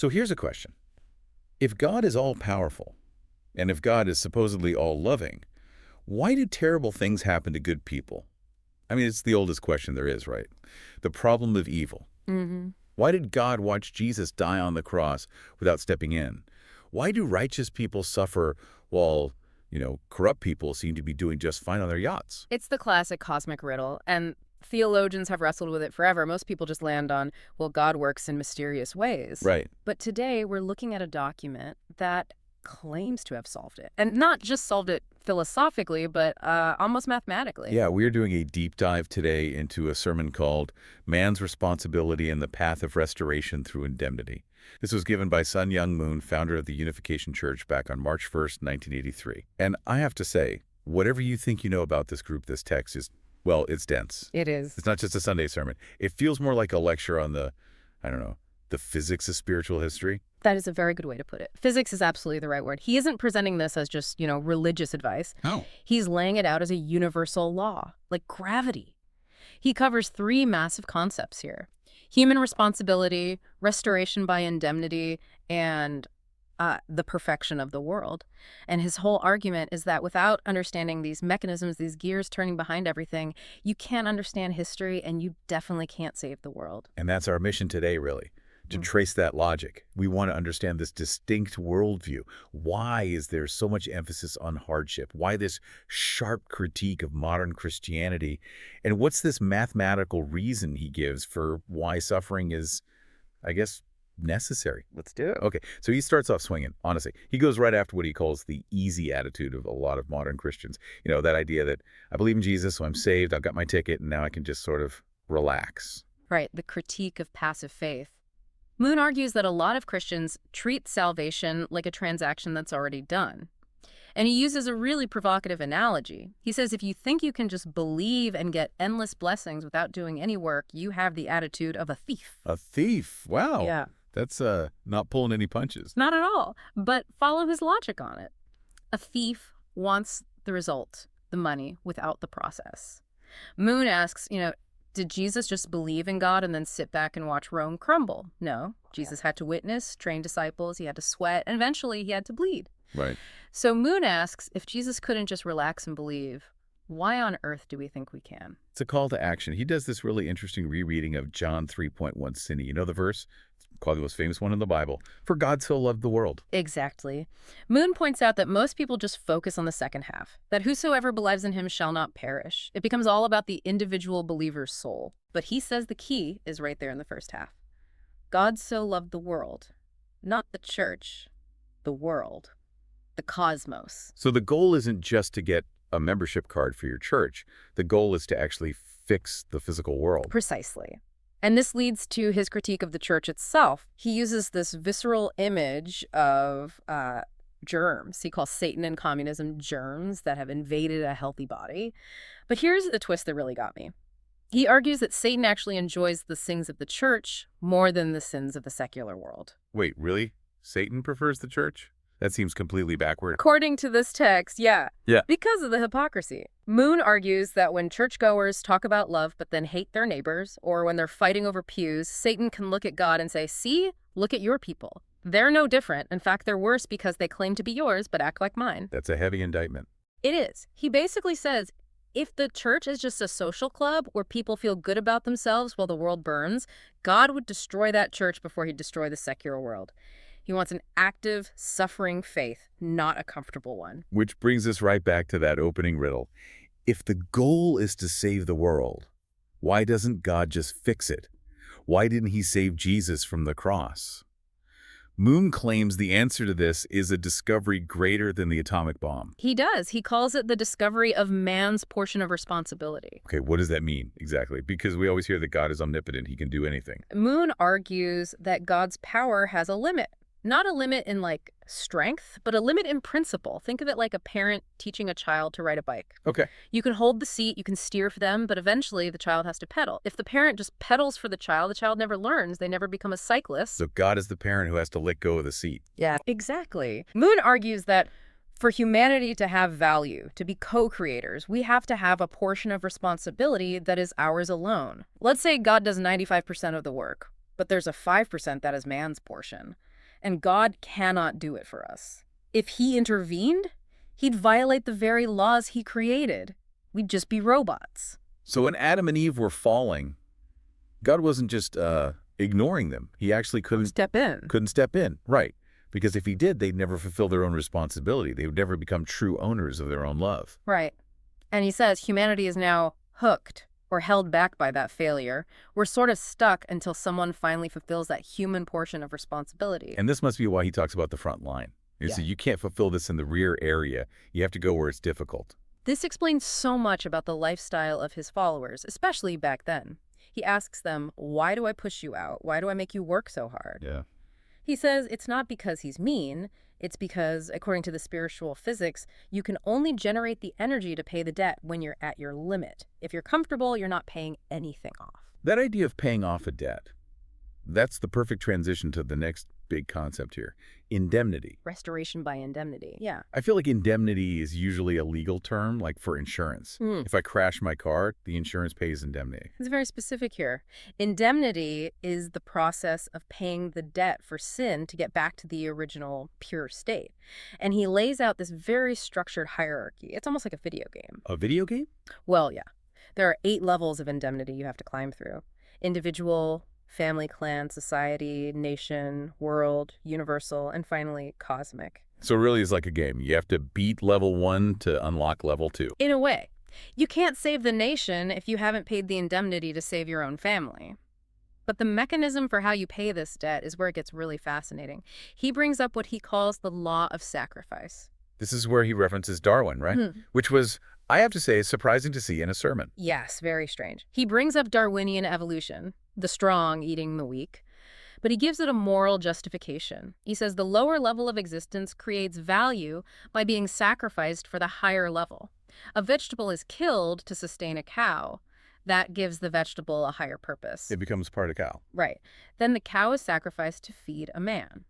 So here's a question. If God is all-powerful, and if God is supposedly all-loving, why do terrible things happen to good people? I mean, it's the oldest question there is, right? The problem of evil. Mm-hmm. Why did God watch Jesus die on the cross without stepping in? Why do righteous people suffer while, corrupt people seem to be doing just fine on their yachts? It's the classic cosmic riddle, and theologians have wrestled with it forever. Most people just land on, well, God works in mysterious ways. Right. But today we're looking at a document that claims to have solved it. And not just solved it philosophically, but almost mathematically. Yeah, we're doing a deep dive today into a sermon called Man's Responsibility and the Path of Restoration Through Indemnity. This was given by Myung Moon, founder of the Unification Church, back on March 1st, 1983. And I have to say, whatever you think you know about this group, this text is, well, it's dense. It is. It's not just a Sunday sermon. It feels more like a lecture on the physics of spiritual history. That is a very good way to put it. Physics is absolutely the right word. He isn't presenting this as just, religious advice. Oh. He's laying it out as a universal law, like gravity. He covers three massive concepts here: human responsibility, restoration by indemnity, and the perfection of the world. And his whole argument is that without understanding these mechanisms, these gears turning behind everything, you can't understand history, and you definitely can't save the world. And that's our mission today, really. To trace that logic. We want to understand this distinct worldview. Why is there so much emphasis on hardship? Why this sharp critique of modern Christianity? And what's this mathematical reason he gives for why suffering is, I guess, necessary? Let's do it. Okay, so he starts off swinging, honestly. He goes right after what he calls the easy attitude of a lot of modern Christians. That idea that I believe in Jesus, so I'm saved, I've got my ticket, and now I can just sort of relax. Right, the critique of passive faith. Moon argues that a lot of Christians treat salvation like a transaction that's already done. And he uses a really provocative analogy. He says if you think you can just believe and get endless blessings without doing any work, you have the attitude of a thief. A thief? Wow. Yeah. That's not pulling any punches. Not at all. But follow his logic on it. A thief wants the result, the money, without the process. Moon asks, did Jesus just believe in God and then sit back and watch Rome crumble? No. Jesus had to witness, train disciples, he had to sweat, and eventually he had to bleed. Right. So Moon asks, if Jesus couldn't just relax and believe, why on earth do we think we can? It's a call to action. He does this really interesting rereading of John 3.1 Cine. You know the verse? Probably the most famous one in the Bible. For God so loved the world. Exactly. Moon points out that most people just focus on the second half, that whosoever believes in him shall not perish. It becomes all about the individual believer's soul. But he says the key is right there in the first half. God so loved the world, not the church, the world, the cosmos. So the goal isn't just to get a membership card for your church. The goal is to actually fix the physical world. Precisely. And this leads to his critique of the church itself. He uses this visceral image of germs. He calls Satan and communism germs that have invaded a healthy body. But here's the twist that really got me. He argues that Satan actually enjoys the sins of the church more than the sins of the secular world. Wait, really? Satan prefers the church? That seems completely backward. According to this text, yeah. Because of the hypocrisy. Moon argues that when churchgoers talk about love but then hate their neighbors, or when they're fighting over pews, Satan can look at God and say, see, look at your people. They're no different. In fact, they're worse because they claim to be yours but act like mine. That's a heavy indictment. It is. He basically says, if the church is just a social club where people feel good about themselves while the world burns, God would destroy that church before he'd destroy the secular world. He wants an active, suffering faith, not a comfortable one. Which brings us right back to that opening riddle. If the goal is to save the world, why doesn't God just fix it? Why didn't he save Jesus from the cross? Moon claims the answer to this is a discovery greater than the atomic bomb. He does. He calls it the discovery of man's portion of responsibility. Okay, what does that mean exactly? Because we always hear that God is omnipotent. He can do anything. Moon argues that God's power has a limit. Not a limit in, strength, but a limit in principle. Think of it like a parent teaching a child to ride a bike. Okay. You can hold the seat, you can steer for them, but eventually the child has to pedal. If the parent just pedals for the child never learns. They never become a cyclist. So God is the parent who has to let go of the seat. Yeah, exactly. Moon argues that for humanity to have value, to be co-creators, we have to have a portion of responsibility that is ours alone. Let's say God does 95% of the work, but there's a 5% that is man's portion. And God cannot do it for us. If he intervened, he'd violate the very laws he created. We'd just be robots. So when Adam and Eve were falling, God wasn't just ignoring them. He actually Step in. couldn't step in, right? Because if he did, they'd never fulfill their own responsibility. They would never become true owners of their own love. Right. And he says humanity is now hooked or held back by that failure. We're sort of stuck until someone finally fulfills that human portion of responsibility. And this must be why he talks about the front line. So you can't fulfill this in the rear area. You have to go where it's difficult. This explains so much about the lifestyle of his followers, especially back then. He asks them, why do I push you out? Why do I make you work so hard? Yeah. He says it's not because he's mean. It's because, according to the spiritual physics, you can only generate the energy to pay the debt when you're at your limit. If you're comfortable, you're not paying anything off. That idea of paying off a debt, that's the perfect transition to the next big concept here. Indemnity. Restoration by indemnity. Yeah. I feel like indemnity is usually a legal term, like for insurance. If I crash my car, the insurance pays indemnity. It's very specific here. Indemnity is the process of paying the debt for sin to get back to the original pure state. And he lays out this very structured hierarchy. It's almost like a video game. A video game? Well, yeah. There are 8 levels of indemnity you have to climb through. Individual, family, clan, society, nation, world, universal, and finally, cosmic. So really it's like a game. You have to beat level 1 to unlock level 2. In a way. You can't save the nation if you haven't paid the indemnity to save your own family. But the mechanism for how you pay this debt is where it gets really fascinating. He brings up what he calls the law of sacrifice. This is where he references Darwin, right? Which was, I have to say, surprising to see in a sermon. Yes, very strange. He brings up Darwinian evolution, the strong eating the weak, but he gives it a moral justification. He says the lower level of existence creates value by being sacrificed for the higher level. A vegetable is killed to sustain a cow. That gives the vegetable a higher purpose. It becomes part of cow. Right. Then the cow is sacrificed to feed a man.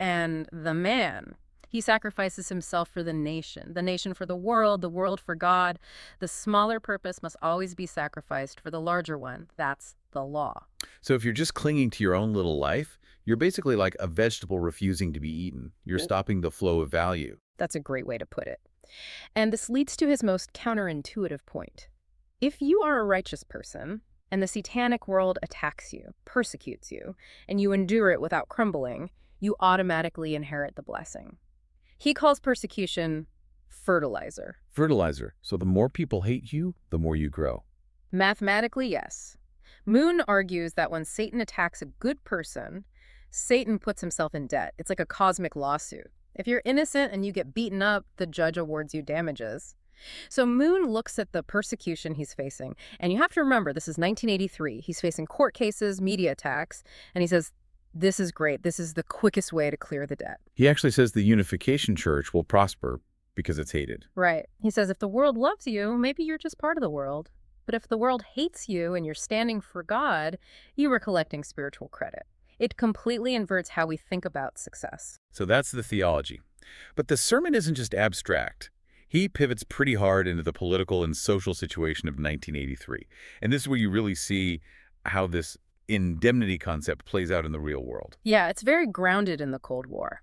And the man, he sacrifices himself for the nation for the world for God. The smaller purpose must always be sacrificed for the larger one. That's the law. So if you're just clinging to your own little life, you're basically like a vegetable refusing to be eaten. You're stopping the flow of value. That's a great way to put it. And this leads to his most counterintuitive point. If you are a righteous person, and the satanic world attacks you, persecutes you, and you endure it without crumbling, you automatically inherit the blessing. He calls persecution fertilizer. Fertilizer. So the more people hate you, the more you grow. Mathematically, yes. Myung argues that when Satan attacks a good person, Satan puts himself in debt. It's like a cosmic lawsuit. If you're innocent and you get beaten up, the judge awards you damages. So Myung looks at the persecution he's facing, and you have to remember, this is 1983. He's facing court cases, media attacks, and he says, this is great. This is the quickest way to clear the debt. He actually says the Unification Church will prosper because it's hated. Right. He says if the world loves you, maybe you're just part of the world. But if the world hates you and you're standing for God, you are collecting spiritual credit. It completely inverts how we think about success. So that's the theology. But the sermon isn't just abstract. He pivots pretty hard into the political and social situation of 1983. And this is where you really see how this indemnity concept plays out in the real world. Yeah, it's very grounded in the Cold War.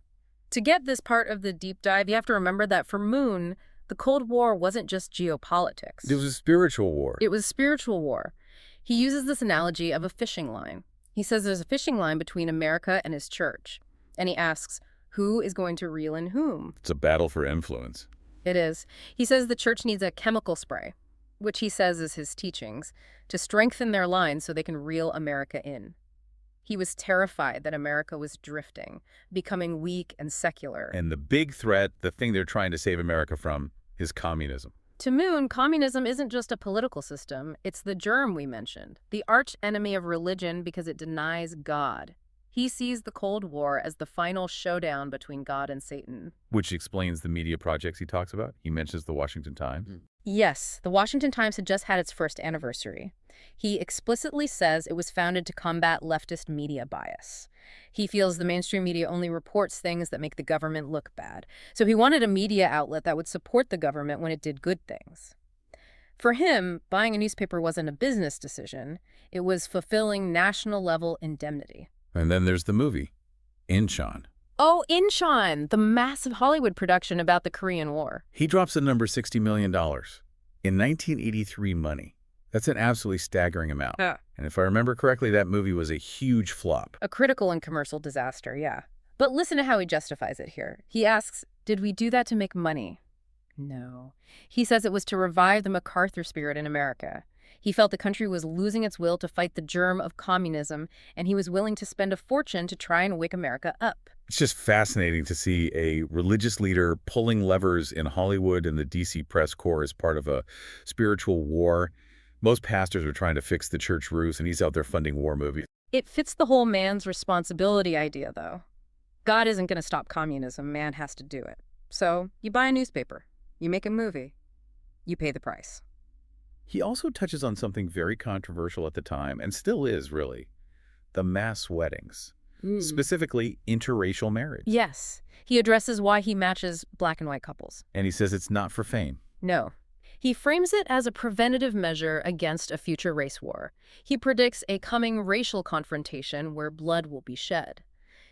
To get this part of the deep dive, you have to remember that for Myung, the Cold War wasn't just geopolitics. It was a spiritual war. It was a spiritual war. He uses this analogy of a fishing line. He says there's a fishing line between America and his church. And he asks, who is going to reel in whom? It's a battle for influence. It is. He says the church needs a chemical spray, which he says is his teachings, to strengthen their line so they can reel America in. He was terrified that America was drifting, becoming weak and secular. And the big threat, the thing they're trying to save America from, is communism. To Myung, communism isn't just a political system, it's the germ we mentioned, the arch enemy of religion because it denies God. He sees the Cold War as the final showdown between God and Satan. Which explains the media projects he talks about. He mentions the Washington Times. Yes, the Washington Times had just had its first anniversary. He explicitly says it was founded to combat leftist media bias. He feels the mainstream media only reports things that make the government look bad. So he wanted a media outlet that would support the government when it did good things. For him, buying a newspaper wasn't a business decision. It was fulfilling national-level indemnity. And then there's the movie, Inchon. Oh, Incheon, the massive Hollywood production about the Korean War. He drops the number $60 million. In 1983 money. That's an absolutely staggering amount. Yeah. And if I remember correctly, that movie was a huge flop. A critical and commercial disaster, yeah. But listen to how he justifies it here. He asks, did we do that to make money? No. He says it was to revive the MacArthur spirit in America. He felt the country was losing its will to fight the germ of communism, and he was willing to spend a fortune to try and wake America up. It's just fascinating to see a religious leader pulling levers in Hollywood and the D.C. press corps as part of a spiritual war. Most pastors are trying to fix the church roofs, and he's out there funding war movies. It fits the whole man's responsibility idea, though. God isn't going to stop communism. Man has to do it. So you buy a newspaper. You make a movie. You pay the price. He also touches on something very controversial at the time, and still is, really. The mass weddings. Specifically, interracial marriage. Yes. He addresses why he matches black and white couples. And he says it's not for fame. No. He frames it as a preventative measure against a future race war. He predicts a coming racial confrontation where blood will be shed.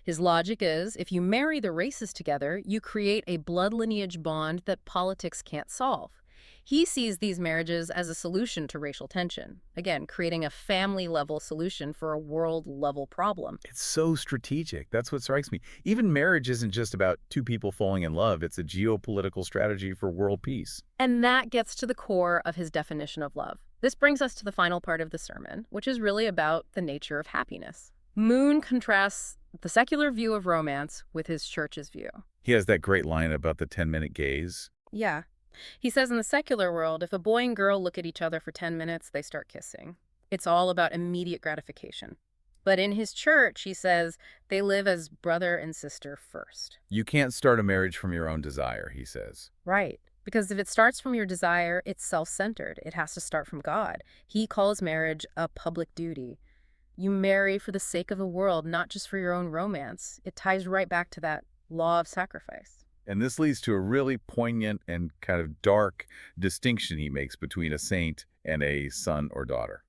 His logic is, if you marry the races together, you create a blood lineage bond that politics can't solve. He sees these marriages as a solution to racial tension, again, creating a family-level solution for a world-level problem. It's so strategic. That's what strikes me. Even marriage isn't just about two people falling in love. It's a geopolitical strategy for world peace. And that gets to the core of his definition of love. This brings us to the final part of the sermon, which is really about the nature of happiness. Moon contrasts the secular view of romance with his church's view. He has that great line about the 10-minute gaze. Yeah. He says in the secular world, if a boy and girl look at each other for 10 minutes, they start kissing. It's all about immediate gratification. But in his church, he says, they live as brother and sister first. You can't start a marriage from your own desire, he says. Right. Because if it starts from your desire, it's self-centered. It has to start from God. He calls marriage a public duty. You marry for the sake of the world, not just for your own romance. It ties right back to that law of sacrifice. And this leads to a really poignant and kind of dark distinction he makes between a saint and a son or daughter.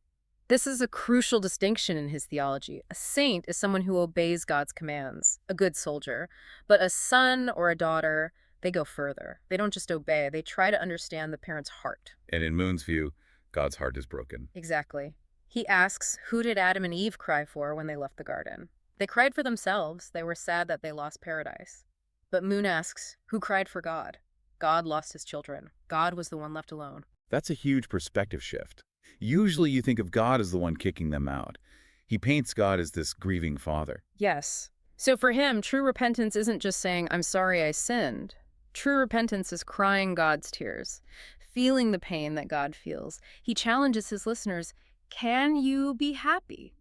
This is a crucial distinction in his theology. A saint is someone who obeys God's commands, a good soldier. But a son or a daughter, they go further. They don't just obey, they try to understand the parent's heart. And in Moon's view, God's heart is broken. Exactly. He asks, who did Adam and Eve cry for when they left the garden? They cried for themselves. They were sad that they lost paradise. But Moon asks, who cried for God? God lost his children. God was the one left alone. That's a huge perspective shift. Usually you think of God as the one kicking them out. He paints God as this grieving father. Yes. So for him, true repentance isn't just saying, I'm sorry I sinned. True repentance is crying God's tears, feeling the pain that God feels. He challenges his listeners, can you be happy?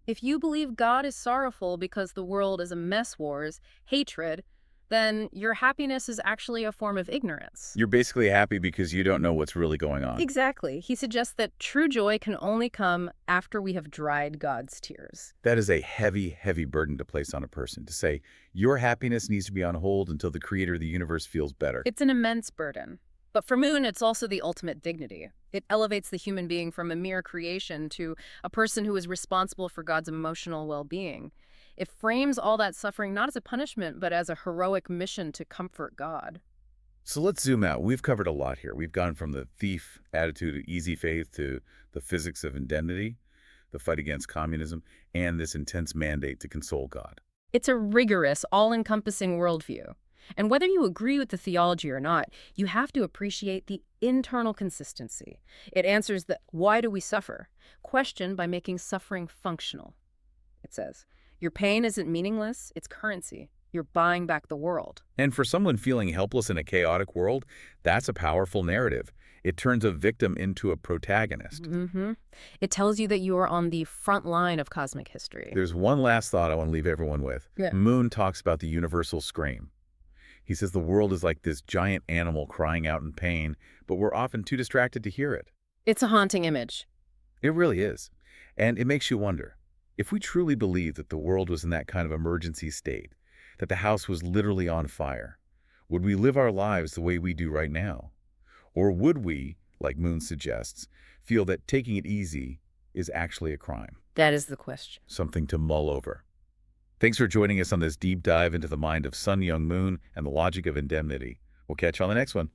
If you believe God is sorrowful because the world is a mess wars, hatred, then your happiness is actually a form of ignorance. You're basically happy because you don't know what's really going on. Exactly. He suggests that true joy can only come after we have dried God's tears. That is a heavy, heavy burden to place on a person, to say, your happiness needs to be on hold until the creator of the universe feels better. It's an immense burden. But for Moon, it's also the ultimate dignity. It elevates the human being from a mere creation to a person who is responsible for God's emotional well-being. It frames all that suffering not as a punishment, but as a heroic mission to comfort God. So let's zoom out. We've covered a lot here. We've gone from the thief attitude of easy faith to the physics of indemnity, the fight against communism, and this intense mandate to console God. It's a rigorous, all-encompassing worldview. And whether you agree with the theology or not, you have to appreciate the internal consistency. It answers the why do we suffer question by making suffering functional. It says, your pain isn't meaningless, it's currency. You're buying back the world. And for someone feeling helpless in a chaotic world, that's a powerful narrative. It turns a victim into a protagonist. It tells you that you are on the front line of cosmic history. There's one last thought I want to leave everyone with. Yeah. Moon talks about the universal scream. He says the world is like this giant animal crying out in pain, but we're often too distracted to hear it. It's a haunting image. It really is. And it makes you wonder, if we truly believed that the world was in that kind of emergency state, that the house was literally on fire, would we live our lives the way we do right now? Or would we, like Moon suggests, feel that taking it easy is actually a crime? That is the question. Something to mull over. Thanks for joining us on this deep dive into the mind of Sun Young Moon and the logic of indemnity. We'll catch you on the next one.